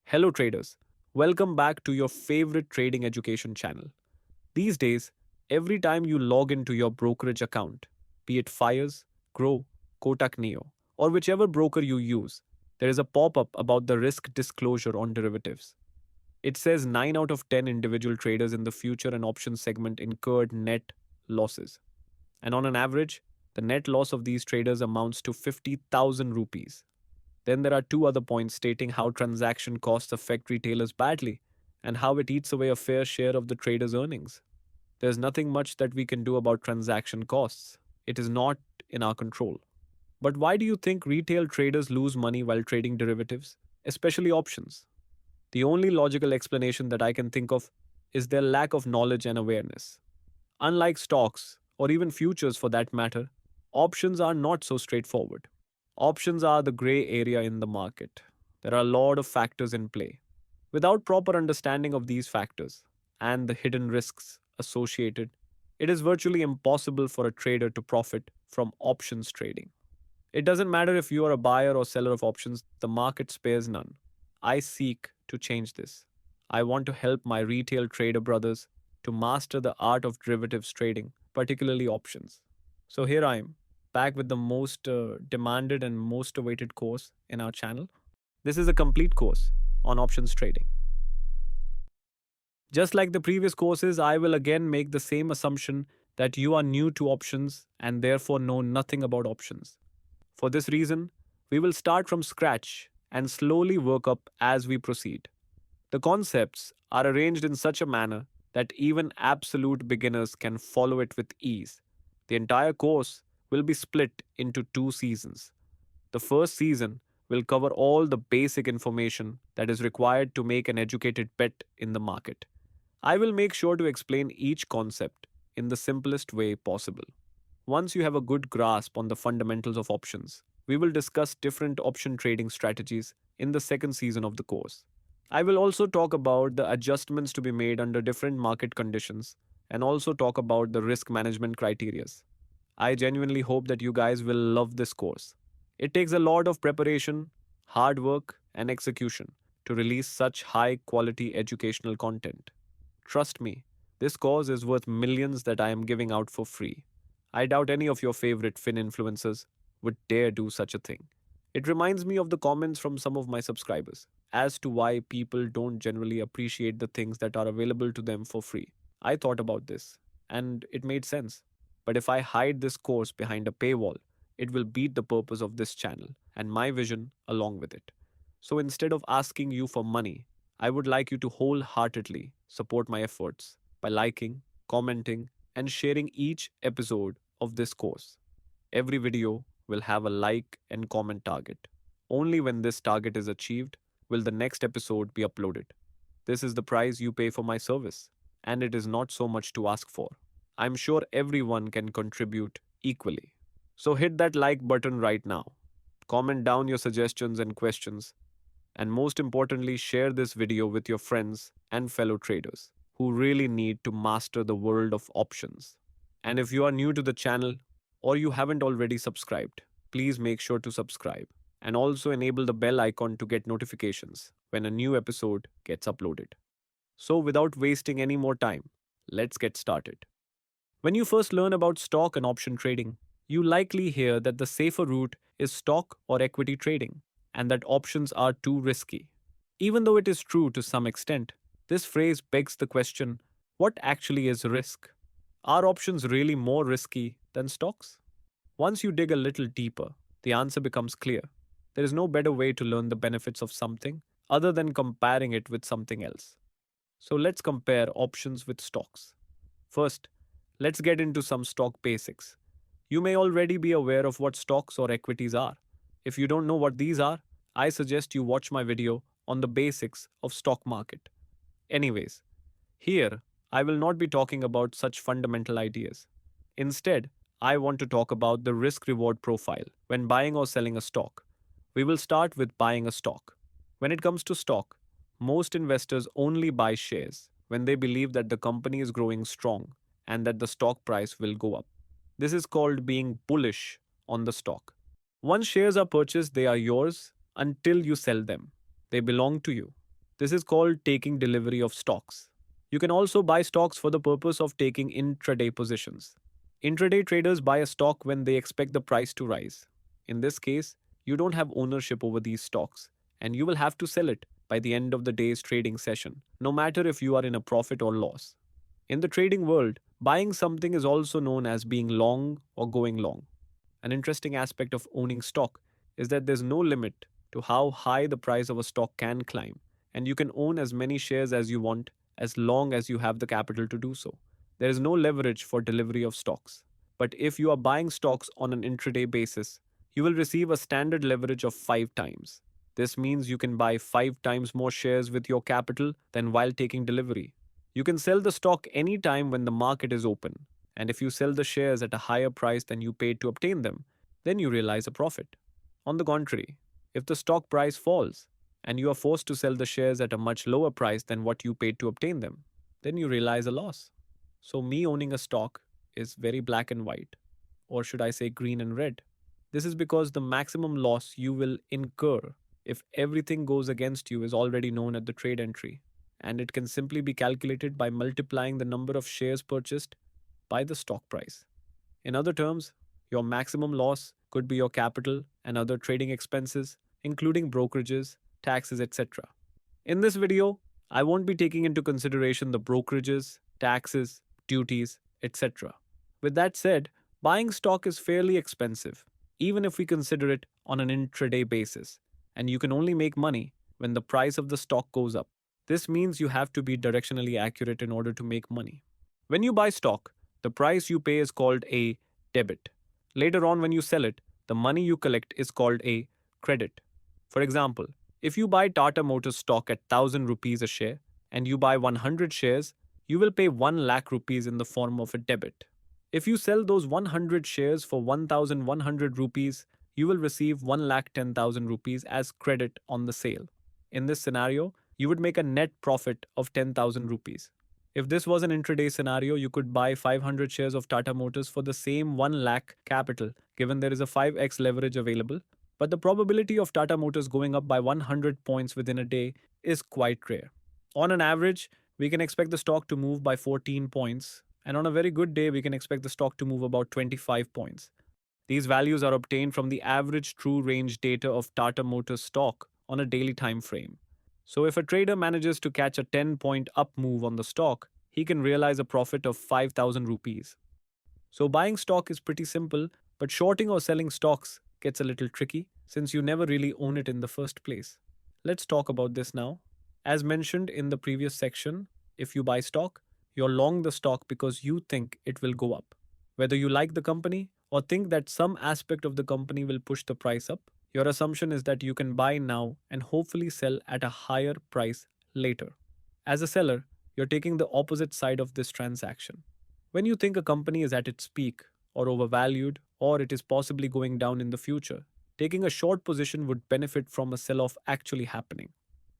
Hello, traders. Welcome back to your favorite trading education channel. These days, every time you log into your brokerage account, be it Fires, Grow, Kotak Neo, or whichever broker you use, there is a pop up about the risk disclosure on derivatives. It says 9 out of 10 individual traders in the future and options segment incurred net losses. And on an average, the net loss of these traders amounts to 50,000 rupees. Then there are two other points stating how transaction costs affect retailers badly and how it eats away a fair share of the trader's earnings. There's nothing much that we can do about transaction costs. It is not in our control. But why do you think retail traders lose money while trading derivatives, especially options? The only logical explanation that I can think of is their lack of knowledge and awareness. Unlike stocks, or even futures for that matter, options are not so straightforward. Options are the gray area in the market. There are a lot of factors in play. Without proper understanding of these factors and the hidden risks associated, it is virtually impossible for a trader to profit from options trading. It doesn't matter if you are a buyer or seller of options, the market spares none. I seek to change this. I want to help my retail trader brothers to master the art of derivatives trading, particularly options. So here I am, back with the most demanded and most awaited course in our channel. This is a complete course on options trading. Just like the previous courses, I will again make the same assumption that you are new to options and therefore know nothing about options. For this reason, we will start from scratch and slowly work up as we proceed. The concepts are arranged in such a manner that even absolute beginners can follow it with ease. The entire course will be split into two seasons. The first season will cover all the basic information that is required to make an educated bet in the market. I will make sure to explain each concept in the simplest way possible. Once you have a good grasp on the fundamentals of options, we will discuss different option trading strategies in the second season of the course. I will also talk about the adjustments to be made under different market conditions and also talk about the risk management criteria. I genuinely hope that you guys will love this course. It takes a lot of preparation, hard work, and execution to release such high quality educational content. Trust me, this course is worth millions that I am giving out for free. I doubt any of your favorite Fin influencers would dare do such a thing. It reminds me of the comments from some of my subscribers as to why people don't generally appreciate the things that are available to them for free. I thought about this, and it made sense. But if I hide this course behind a paywall, it will beat the purpose of this channel and my vision along with it. So instead of asking you for money, I would like you to wholeheartedly support my efforts by liking, commenting, and sharing each episode of this course. Every video will have a like and comment target. Only when this target is achieved will the next episode be uploaded. This is the price you pay for my service, and it is not so much to ask for. I'm sure everyone can contribute equally. So hit that like button right now. Comment down your suggestions and questions, and most importantly, share this video with your friends and fellow traders who really need to master the world of options. And if you are new to the channel or you haven't already subscribed, please make sure to subscribe and also enable the bell icon to get notifications when a new episode gets uploaded. So, without wasting any more time, let's get started. When you first learn about stock and option trading, you likely hear that the safer route is stock or equity trading and that options are too risky. Even though it is true to some extent, this phrase begs the question, what actually is risk? Are options really more risky than stocks? Once you dig a little deeper, the answer becomes clear. There is no better way to learn the benefits of something other than comparing it with something else. So let's compare options with stocks. First, let's get into some stock basics. You may already be aware of what stocks or equities are. If you don't know what these are, I suggest you watch my video on the basics of stock market. Anyways, here I will not be talking about such fundamental ideas. Instead, I want to talk about the risk reward profile when buying or selling a stock. We will start with buying a stock. When it comes to stock, most investors only buy shares when they believe that the company is growing strong and that the stock price will go up. This is called being bullish on the stock. Once shares are purchased, they are yours until you sell them. They belong to you. This is called taking delivery of stocks. You can also buy stocks for the purpose of taking intraday positions. Intraday traders buy a stock when they expect the price to rise. In this case, you don't have ownership over these stocks, and you will have to sell it by the end of the day's trading session, no matter if you are in a profit or loss. In the trading world, buying something is also known as being long or going long. An interesting aspect of owning stock is that there's no limit to how high the price of a stock can climb, and you can own as many shares as you want as long as you have the capital to do so. There is no leverage for delivery of stocks. But if you are buying stocks on an intraday basis, you will receive a standard leverage of 5 times. This means you can buy 5 times more shares with your capital than while taking delivery. You can sell the stock anytime when the market is open, and if you sell the shares at a higher price than you paid to obtain them, then you realize a profit. On the contrary, if the stock price falls and you are forced to sell the shares at a much lower price than what you paid to obtain them, then you realize a loss. So, me owning a stock is very black and white, or should I say green and red. This is because the maximum loss you will incur if everything goes against you is already known at the trade entry, and it can simply be calculated by multiplying the number of shares purchased by the stock price. In other terms, your maximum loss could be your capital and other trading expenses, including brokerages, taxes, etc. In this video, I won't be taking into consideration the brokerages, taxes, duties, etc. With that said, buying stock is fairly expensive, even if we consider it on an intraday basis, and you can only make money when the price of the stock goes up. This means you have to be directionally accurate in order to make money. When you buy stock, the price you pay is called a debit. Later on, when you sell it, the money you collect is called a credit. For example, if you buy Tata Motors stock at 1000 rupees a share and you buy 100 shares, you will pay 1 lakh rupees in the form of a debit. If you sell those 100 shares for 1100 rupees, you will receive 1,10,000 rupees as credit on the sale. In this scenario, you would make a net profit of 10,000 rupees. If this was an intraday scenario, you could buy 500 shares of Tata Motors for the same 1 lakh capital, given there is a 5x leverage available. But the probability of Tata Motors going up by 100 points within a day is quite rare. On an average, we can expect the stock to move by 14 points, and on a very good day, we can expect the stock to move about 25 points. These values are obtained from the average true range data of Tata Motors stock on a daily time frame. So if a trader manages to catch a 10-point up move on the stock, he can realize a profit of 5,000 rupees. So buying stock is pretty simple, but shorting or selling stocks gets a little tricky since you never really own it in the first place. Let's talk about this now. As mentioned in the previous section, if you buy stock, you're long the stock because you think it will go up. Whether you like the company or think that some aspect of the company will push the price up, your assumption is that you can buy now and hopefully sell at a higher price later. As a seller, you're taking the opposite side of this transaction. When you think a company is at its peak, or overvalued, or it is possibly going down in the future, taking a short position would benefit from a sell off actually happening.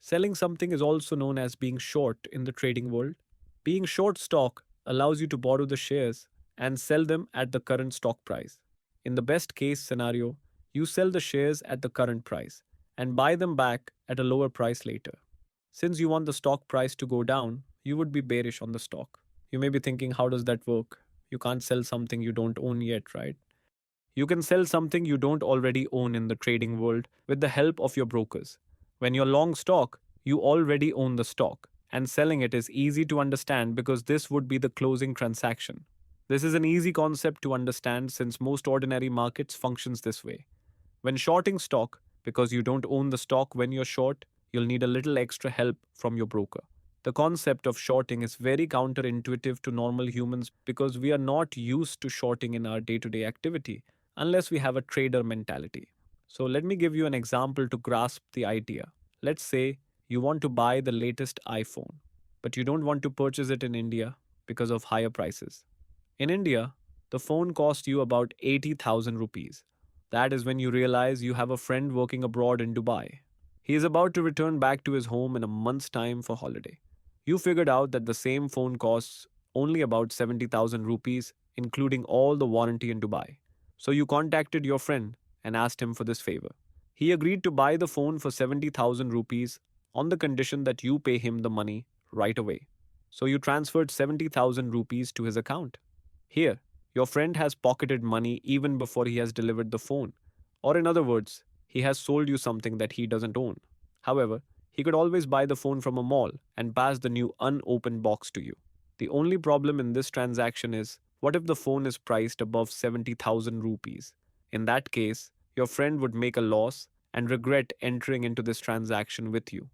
Selling something is also known as being short in the trading world. Being short stock allows you to borrow the shares and sell them at the current stock price. In the best case scenario, you sell the shares at the current price and buy them back at a lower price later. Since you want the stock price to go down, you would be bearish on the stock. You may be thinking, how does that work? You can't sell something you don't own yet, right? You can sell something you don't already own in the trading world with the help of your brokers. When you're long stock, you already own the stock, and selling it is easy to understand because this would be the closing transaction. This is an easy concept to understand since most ordinary markets functions this way. When shorting stock, because you don't own the stock when you're short, you'll need a little extra help from your broker. The concept of shorting is very counterintuitive to normal humans because we are not used to shorting in our day-to-day activity unless we have a trader mentality. So let me give you an example to grasp the idea. Let's say you want to buy the latest iPhone, but you don't want to purchase it in India because of higher prices. In India, the phone costs you about 80,000 rupees. That is when you realize you have a friend working abroad in Dubai. He is about to return back to his home in a month's time for holiday. You figured out that the same phone costs only about 70,000 rupees, including all the warranty in Dubai. So you contacted your friend and asked him for this favor. He agreed to buy the phone for 70,000 rupees on the condition that you pay him the money right away. So you transferred 70,000 rupees to his account. Here, your friend has pocketed money even before he has delivered the phone. Or, in other words, he has sold you something that he doesn't own. However, he could always buy the phone from a mall and pass the new unopened box to you. The only problem in this transaction is, what if the phone is priced above 70,000 rupees? In that case, your friend would make a loss and regret entering into this transaction with you.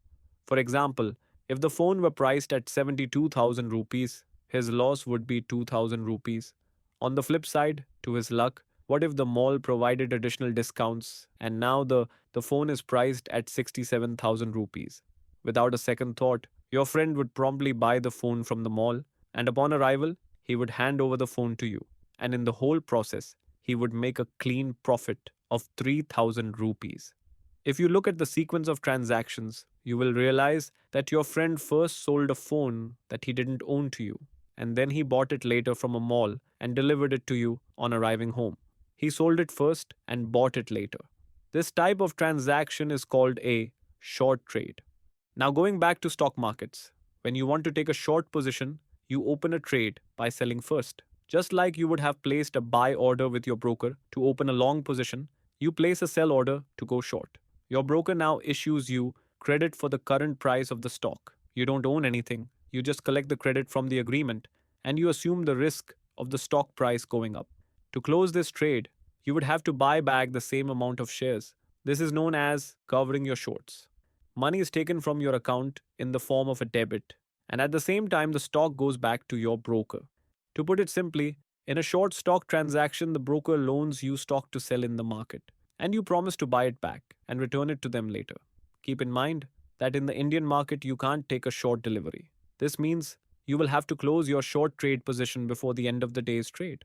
For example, if the phone were priced at 72,000 rupees, his loss would be 2,000 rupees. On the flip side, to his luck, what if the mall provided additional discounts and now the phone is priced at 67,000 rupees? Without a second thought, your friend would promptly buy the phone from the mall, and upon arrival, he would hand over the phone to you. And in the whole process, he would make a clean profit of 3,000 rupees. If you look at the sequence of transactions, you will realize that your friend first sold a phone that he didn't own to you, and then he bought it later from a mall and delivered it to you on arriving home. He sold it first and bought it later. This type of transaction is called a short trade. Now, going back to stock markets, when you want to take a short position, you open a trade by selling first. Just like you would have placed a buy order with your broker to open a long position, you place a sell order to go short. Your broker now issues you credit for the current price of the stock. You don't own anything, you just collect the credit from the agreement and you assume the risk of the stock price going up. To close this trade, you would have to buy back the same amount of shares. This is known as covering your shorts. Money is taken from your account in the form of a debit, and at the same time, the stock goes back to your broker. To put it simply, in a short stock transaction, the broker loans you stock to sell in the market, and you promise to buy it back and return it to them later. Keep in mind that in the Indian market, you can't take a short delivery. This means you will have to close your short trade position before the end of the day's trade.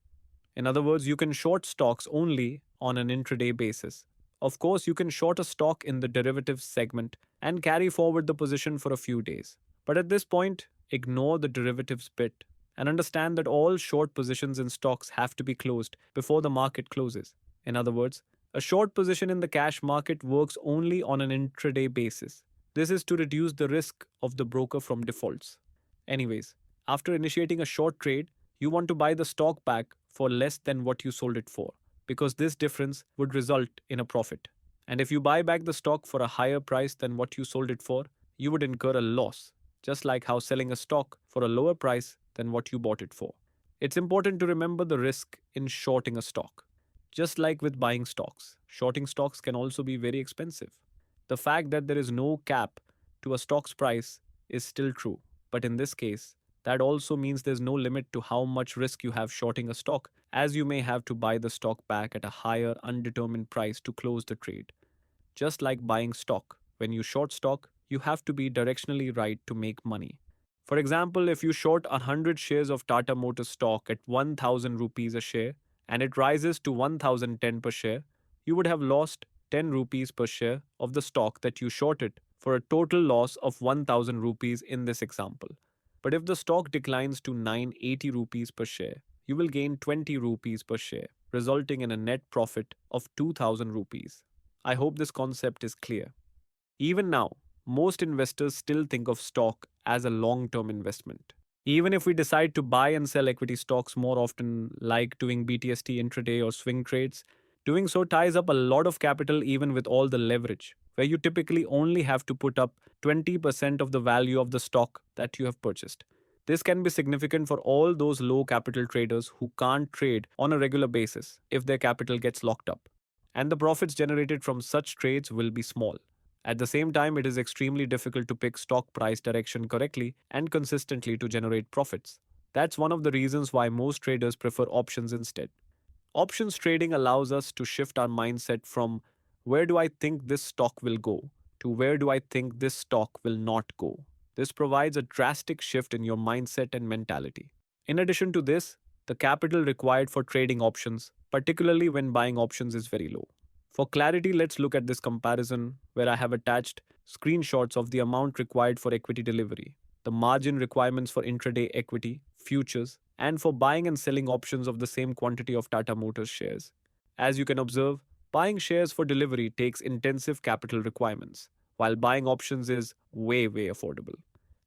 In other words, you can short stocks only on an intraday basis. Of course, you can short a stock in the derivatives segment and carry forward the position for a few days. But at this point, ignore the derivatives bit and understand that all short positions in stocks have to be closed before the market closes. In other words, a short position in the cash market works only on an intraday basis. This is to reduce the risk of the broker from defaults. Anyways, after initiating a short trade, you want to buy the stock back for less than what you sold it for, because this difference would result in a profit. And if you buy back the stock for a higher price than what you sold it for, you would incur a loss, just like how selling a stock for a lower price than what you bought it for. It's important to remember the risk in shorting a stock. Just like with buying stocks, shorting stocks can also be very expensive. The fact that there is no cap to a stock's price is still true, but in this case, that also means there's no limit to how much risk you have shorting a stock, as you may have to buy the stock back at a higher undetermined price to close the trade. Just like buying stock, when you short stock, you have to be directionally right to make money. For example, if you short 100 shares of Tata Motors stock at 1000 rupees a share and it rises to 1010 per share, you would have lost 10 rupees per share of the stock that you shorted for a total loss of 1000 rupees in this example. But if the stock declines to 980 rupees per share, you will gain 20 rupees per share, resulting in a net profit of 2000 rupees. I hope this concept is clear. Even now, most investors still think of stock as a long-term investment. Even if we decide to buy and sell equity stocks more often, like doing BTST intraday or swing trades, doing so ties up a lot of capital even with all the leverage, where you typically only have to put up 20% of the value of the stock that you have purchased. This can be significant for all those low capital traders who can't trade on a regular basis if their capital gets locked up. And the profits generated from such trades will be small. At the same time, it is extremely difficult to pick stock price direction correctly and consistently to generate profits. That's one of the reasons why most traders prefer options instead. Options trading allows us to shift our mindset from where do I think this stock will go to where do I think this stock will not go. This provides a drastic shift in your mindset and mentality. In addition to this, the capital required for trading options, particularly when buying options, is very low. For clarity, let's look at this comparison where I have attached screenshots of the amount required for equity delivery, the margin requirements for intraday equity, futures, and for buying and selling options of the same quantity of Tata Motors shares. As you can observe, buying shares for delivery takes intensive capital requirements, while buying options is way affordable.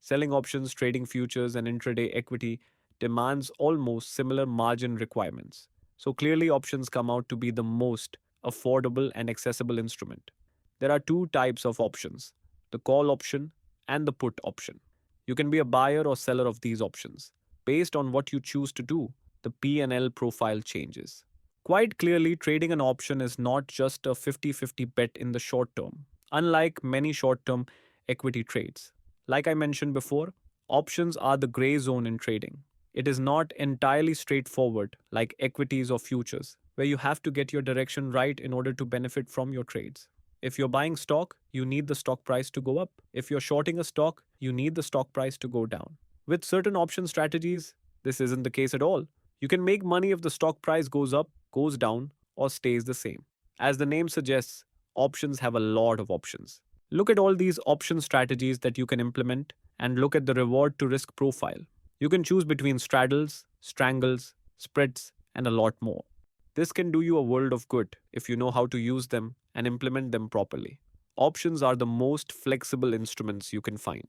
Selling options, trading futures, and intraday equity demands almost similar margin requirements. So clearly, options come out to be the most affordable and accessible instrument. There are two types of options: the call option and the put option. You can be a buyer or seller of these options. Based on what you choose to do, the P&L profile changes. Quite clearly, trading an option is not just a 50-50 bet in the short term, unlike many short term equity trades. Like I mentioned before, options are the gray zone in trading. It is not entirely straightforward like equities or futures, where you have to get your direction right in order to benefit from your trades. If you're buying stock, you need the stock price to go up. If you're shorting a stock, you need the stock price to go down. With certain option strategies, this isn't the case at all. You can make money if the stock price goes up, goes down, or stays the same. As the name suggests, options have a lot of options. Look at all these option strategies that you can implement and look at the reward to risk profile. You can choose between straddles, strangles, spreads, and a lot more. This can do you a world of good if you know how to use them and implement them properly. Options are the most flexible instruments you can find.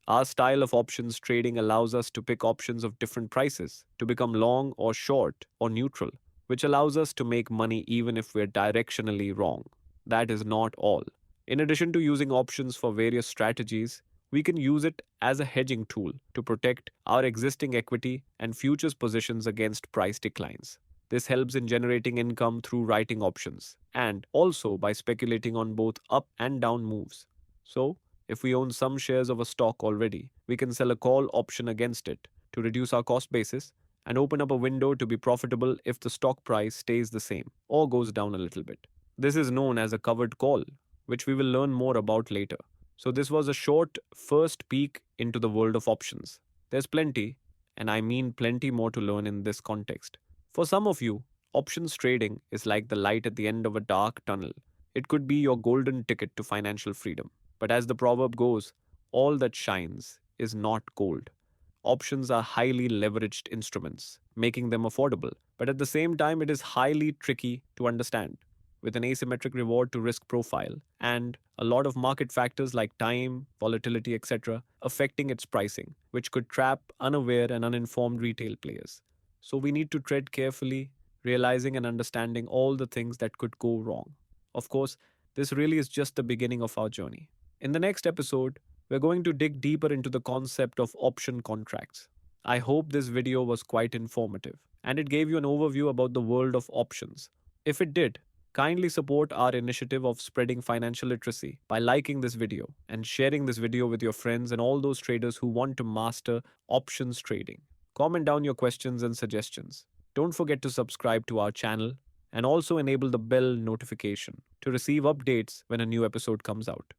Our style of options trading allows us to pick options of different prices, to become long or short or neutral, which allows us to make money even if we're directionally wrong. That is not all. In addition to using options for various strategies, we can use it as a hedging tool to protect our existing equity and futures positions against price declines. This helps in generating income through writing options and also by speculating on both up and down moves. So, if we own some shares of a stock already, we can sell a call option against it to reduce our cost basis and open up a window to be profitable if the stock price stays the same or goes down a little bit. This is known as a covered call, which we will learn more about later. So, this was a short first peek into the world of options. There's plenty, and I mean plenty more to learn in this context. For some of you, options trading is like the light at the end of a dark tunnel. It could be your golden ticket to financial freedom. But as the proverb goes, all that shines is not gold. Options are highly leveraged instruments, making them affordable. But at the same time, it is highly tricky to understand, with an asymmetric reward to risk profile and a lot of market factors like time, volatility, etc., affecting its pricing, which could trap unaware and uninformed retail players. So we need to tread carefully, realizing and understanding all the things that could go wrong. Of course, this really is just the beginning of our journey. In the next episode, we're going to dig deeper into the concept of option contracts. I hope this video was quite informative and it gave you an overview about the world of options. If it did, kindly support our initiative of spreading financial literacy by liking this video and sharing this video with your friends and all those traders who want to master options trading. Comment down your questions and suggestions. Don't forget to subscribe to our channel and also enable the bell notification to receive updates when a new episode comes out.